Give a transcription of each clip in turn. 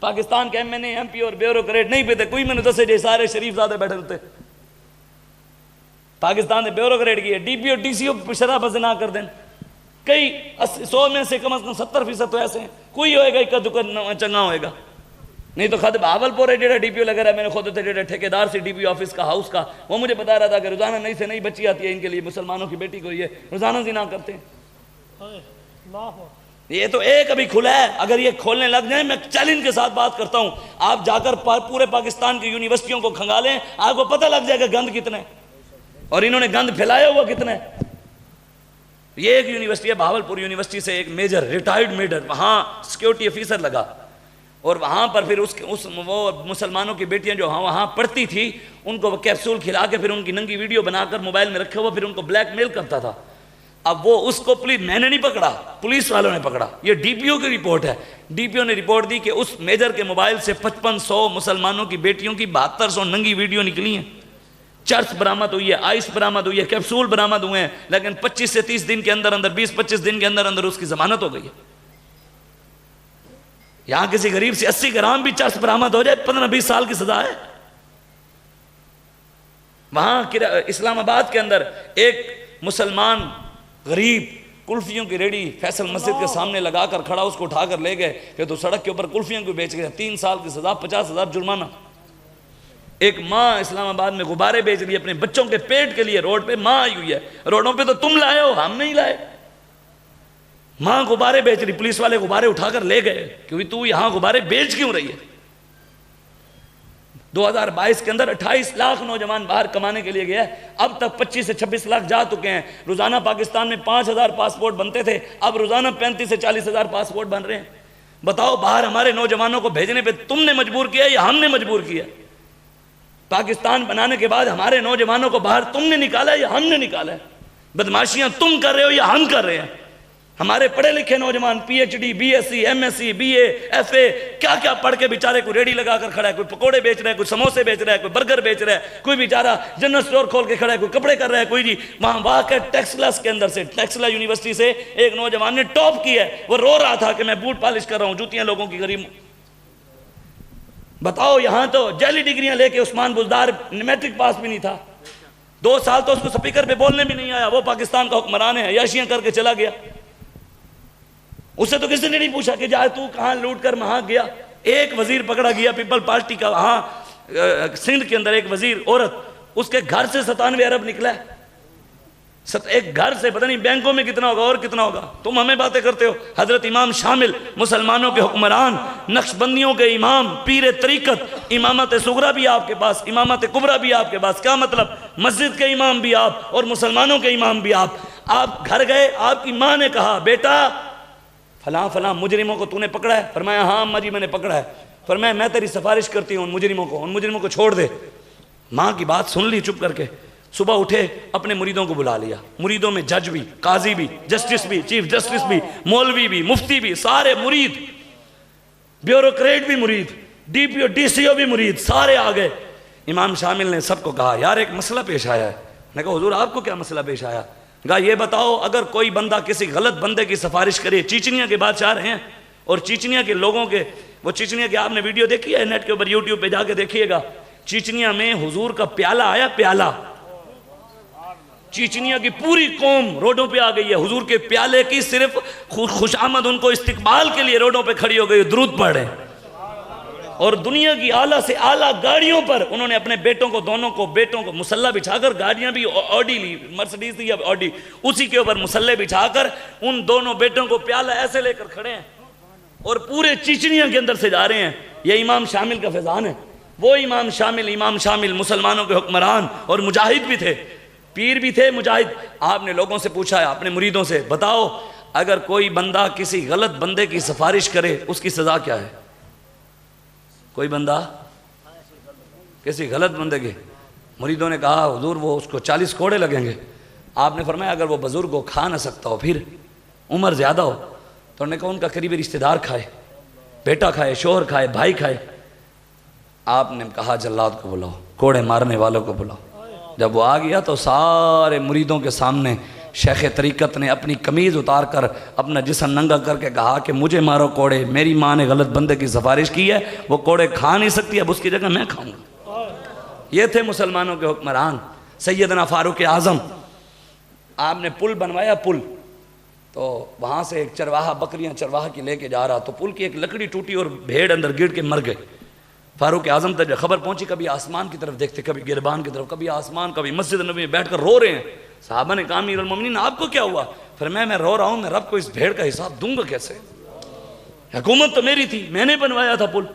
पाकिस्तान के MNA MP और bureaucrat नहीं पीते, कोई मैंने दसे जे सारे शरीफजादे बैठे होते पाकिस्तान के ब्यूरोक्रेट की है। DPO DCO शराब से ना कर दें, कई 100 में से कम 70% तो ऐसे हैं, कोई होएगा एक दुकान चंगा होएगा, नहीं तो खुद भावलपुर है जो DPO लगा रहा है, मैंने खुद जो ठेकेदार से DPO ऑफिस का हाउस का, वो मुझे बता रहा था कि रोजाना नई से नई बच्ची आती है इनके लिए, मुसलमानों की बेटी को ये रोजाना जिना करते हैं। ये तो एक अभी खुला है, अगर ये खोलने लग जाए, मैं चैलेंज के साथ बात करता हूं, आप जाकर पूरे पाकिस्तान की यूनिवर्सिटियों को खंगालें, आपको पता लग जाएगा गंद कितना है और इन्होंने गंद फैलाया हुआ कितना है। ये एक यूनिवर्सिटी है भावलपुर यूनिवर्सिटी से एक मेजर रिटायर्ड मेजर वहां सिक्योरिटी ऑफिसर लगा, और वहां पर फिर वो मुसलमानों की बेटियां जो वहां पढ़ती थी उनको वो कैप्सूल खिला के फिर उनकी नंगी वीडियो बनाकर मोबाइल में रखे हुआ फिर उनको ब्लैकमेल करता था। अब वो उसको पुलिस, मैंने नहीं पकड़ा, पुलिस वालों ने पकड़ा, ये DPO की रिपोर्ट है। DPO ने रिपोर्ट दी कि उस मेजर के मोबाइल से 5500 मुसलमानों की बेटियों की 7200 नंगी वीडियो निकली हैं, चर्च बरामद हुई है, आइस बरामद हुई है, कैप्सूल बरामद हुए हैं, लेकिन 25 से 30 दिन के अंदर अंदर 20-25 दिन के अंदर अंदर उसकी जमानत हो गई है। यहां किसी गरीब से 80 ग्राम भी चर्च बरामद हो जाए 15-20 साल की सजा है। वहां इस्लामाबाद के अंदर एक मुसलमान गरीब कुल्फियों की रेडी फैसल मस्जिद के सामने लगाकर खड़ा, उसको उठाकर ले गए कि तो सड़क के ऊपर कुल्फियों को बेच गया, 3 साल की सजा, 50,000 जुर्माना। एक माँ इस्लामाबाद में गुब्बारे बेच रही है अपने बच्चों के पेट के लिए, रोड पे माँ आई हुई है, रोडों पे तो तुम लाए हो, हम नहीं लाए। माँ गुब्बारे बेच रही, पुलिस वाले गुब्बारे उठाकर ले गए, क्योंकि तू यहां गुब्बारे बेच क्यों रही है। 2022 के अंदर 28 लाख नौजवान बाहर कमाने के लिए गया है, अब तक 25 से 26 लाख जा चुके हैं। रोजाना पाकिस्तान में 5000 पासपोर्ट बनते थे, अब रोजाना 35 से 40,000 पासपोर्ट बन रहे हैं। बताओ, बाहर हमारे नौजवानों को भेजने पे तुमने मजबूर किया या हमने मजबूर किया? पाकिस्तान बनाने के बाद हमारे नौजवानों को बाहर तुमने निकाला या हमने निकाला है? बदमाशियां तुम कर रहे हो या हम कर रहे हैं? हमारे पढ़े लिखे नौजवान PhD BSc MSc BA FA क्या क्या पढ़ के बेचारे कोई रेडी लगाकर खड़ा है, कोई पकोड़े बेच रहा है, कोई समोसे बेच रहा है, कोई बर्गर बेच रहा है, कोई बेचारा जनरल स्टोर खोल के खड़ा है, कोई कपड़े कर रहा है, कोई जी वहां वाकई टेक्सला के अंदर से, टेक्सला यूनिवर्सिटी से एक नौजवान ने टॉप किया है, वो रो रहा था कि मैं बूट पॉलिश कर रहा हूं, जूतियां लोगों की गरीब। बताओ, यहां तो जाली डिग्रियां लेके उस्मान बुजदार मैट्रिक पास भी नहीं था, 2 साल तो उसको स्पीकर पे बोलने भी नहीं आया, वो पाकिस्तान का हुक्मरान है, अयाशियां करके चला गया। उससे तो किसी ने नहीं पूछा कि जा तू कहां लूट कर वहां गया। एक वजीर पकड़ा गया पीपल पार्टी का, वहां सिंध के अंदर एक वजीर औरत, उसके घर से 97 अरब निकला है, एक घर से, पता नहीं बैंकों में कितना होगा और कितना होगा। तुम हमें बातें करते हो। हजरत इमाम शामिल, मुसलमानों के हुक्मरान, नक्शबंदियों के इमाम, पीर तरीकत, इमामत सुगरा भी आपके पास, इमामत कुबरा भी आपके पास। क्या मतलब? मस्जिद के इमाम भी आप और मुसलमानों के इमाम भी आप। आप घर गए, आपकी माँ ने कहा बेटा फलां फलां मुजरिमों को तूने पकड़ा है? फरमाया हाँ अम्मा जी मैंने पकड़ा है। फरमाया मैं तेरी सिफारिश करती हूँ उन मुजरिमों को छोड़ दे। माँ की बात सुन ली चुप करके। सुबह उठे, अपने मुरीदों को बुला लिया। मुरीदों में जज भी, काजी भी, जस्टिस भी, चीफ जस्टिस भी, मौलवी भी, मुफ्ती भी, सारे मुरीद, ब्यूरोक्रेट भी मुरीद, DPO DCO भी मुरीद, सारे आ गए। इमाम शामिल ने सबको कहा यार एक मसला पेश आया है। मैंने कहा हुजूर आपको क्या मसला पेश आया? कहा ये बताओ, अगर कोई बंदा किसी गलत बंदे की सिफारिश करे, चीचनिया के बादशाह रहे हैं और चीचनिया के लोगों के, वो चीचनिया की आपने वीडियो देखी है नेट के ऊपर, यूट्यूब पे जाके देखिएगा। चीचनिया में हुजूर का प्याला आया, प्याला, चीचनिया की पूरी कौम रोडों पे आ गई है। हुजूर के प्याले की सिर्फ खुशामद उनको इस्तिकबाल के लिए रोडों पे खड़ी हो गई, दुरूद पढ़ रहे। और दुनिया की आला से आला गाड़ियों पर उन्होंने अपने बेटों को, दोनों को बेटों को मुसल्ला बिछाकर, गाड़ियां भी ऑडी ली, मर्सिडीज थी या ऑडी, उसी के ऊपर मुसल्ले बिछाकर उन दोनों बेटों को प्याला ऐसे लेकर खड़े हैं और पूरे चीचनिया के अंदर से जा रहे हैं। ये इमाम शामिल का फैजान है। वो इमाम शामिल मुसलमानों के हुक्मरान और मुजाहिद भी थे, पीर भी थे, मुजाहिद। आपने लोगों से पूछा है, अपने मुरीदों से, बताओ अगर कोई बंदा किसी गलत बंदे की सिफारिश करे उसकी सजा क्या है? कोई बंदा किसी गलत बंदे के, मुरीदों ने कहा हुजूर वो उसको 40 कोड़े लगेंगे। आपने फरमाया अगर वो बुजुर्ग को खा ना सकता हो, फिर उम्र ज़्यादा हो, तो उन्होंने कहा उनका करीबी रिश्तेदार खाए, बेटा खाए, शोहर खाए, भाई खाए। आपने कहा जल्लाद को बुलाओ, कोड़े मारने वालों को बुलाओ। जब वो आ गया तो सारे मुरीदों के सामने शेख तरीक़त ने अपनी कमीज़ उतार कर अपना जिस्म नंगा करके कहा कि मुझे मारो कोड़े, मेरी माँ ने गलत बंदे की सिफारिश की है, वो कोड़े खा नहीं सकती, अब उसकी जगह मैं खाऊंगा। ये थे मुसलमानों के हुक्मरान। सैयदना फारूक आज़म, आपने पुल बनवाया, पुल तो वहाँ से एक चरवाहा बकरियाँ चरवाहा की लेके जा रहा, तो पुल की एक लकड़ी टूटी और भेड़ अंदर गिर के मर गए। फारूक आज़म तक जब खबर पहुंची, कभी आसमान की तरफ देखते, कभी गिरबान की तरफ, कभी आसमान, कभी मस्जिद नबी में बैठकर रो रहे हैं। साहबा ने कहा अमीरुल मोमिनीन आपको क्या हुआ? फिर मैं रो रहा हूँ, मैं रब को इस भेड़ का हिसाब दूंगा कैसे? हुकूमत तो मेरी थी, मैंने बनवाया था पुल।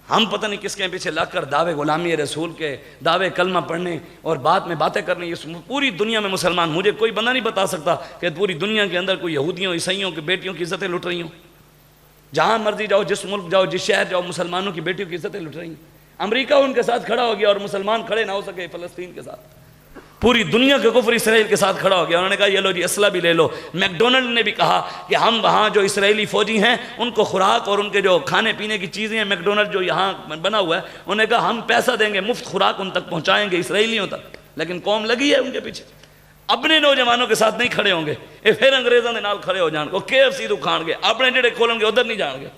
हम पता नहीं किसके पीछे लगकर दावे गुलामी रसूल के, दावे कलमा पढ़ने और बाद में बातें करने। ये पूरी दुनिया में मुसलमान, मुझे कोई बंदा नहीं बता सकता कि पूरी दुनिया के अंदर कोई यहूदियों ईसाइयों की बेटियों की इज्जतें लुट रही हूँ। जहाँ मर्जी जाओ, जिस मुल्क जाओ, जिस शहर जाओ, मुसलमानों की बेटियों की इज्जतें लुट रही हैं। अमेरिका उनके साथ खड़ा हो गया और मुसलमान खड़े ना हो सके फ़लस्तीन के साथ। पूरी दुनिया के कुफ्र इसराइल के साथ खड़ा हो गया। उन्होंने कहा ये लो जी असला भी ले लो। मैकडोनल्ड ने भी कहा कि हम वहाँ जो इसराइली फ़ौजी हैं उनको खुराक और उनके जो खाने पीने की चीज़ें हैं, मैकडोनल्ड जो यहाँ बना हुआ है, उन्होंने कहा हम पैसा देंगे, मुफ्त खुराक उन तक पहुँचाएंगे, इसराइलियों तक। लेकिन कौम लगी है उनके पीछे, अपने नौजवानों के साथ नहीं खड़े होंगे, ये फिर अंग्रेज़ों के नाल खड़े हो जान को KFC तो खाएंगे, अपने जेड़े खोलेंगे उधर नहीं जाएंगे।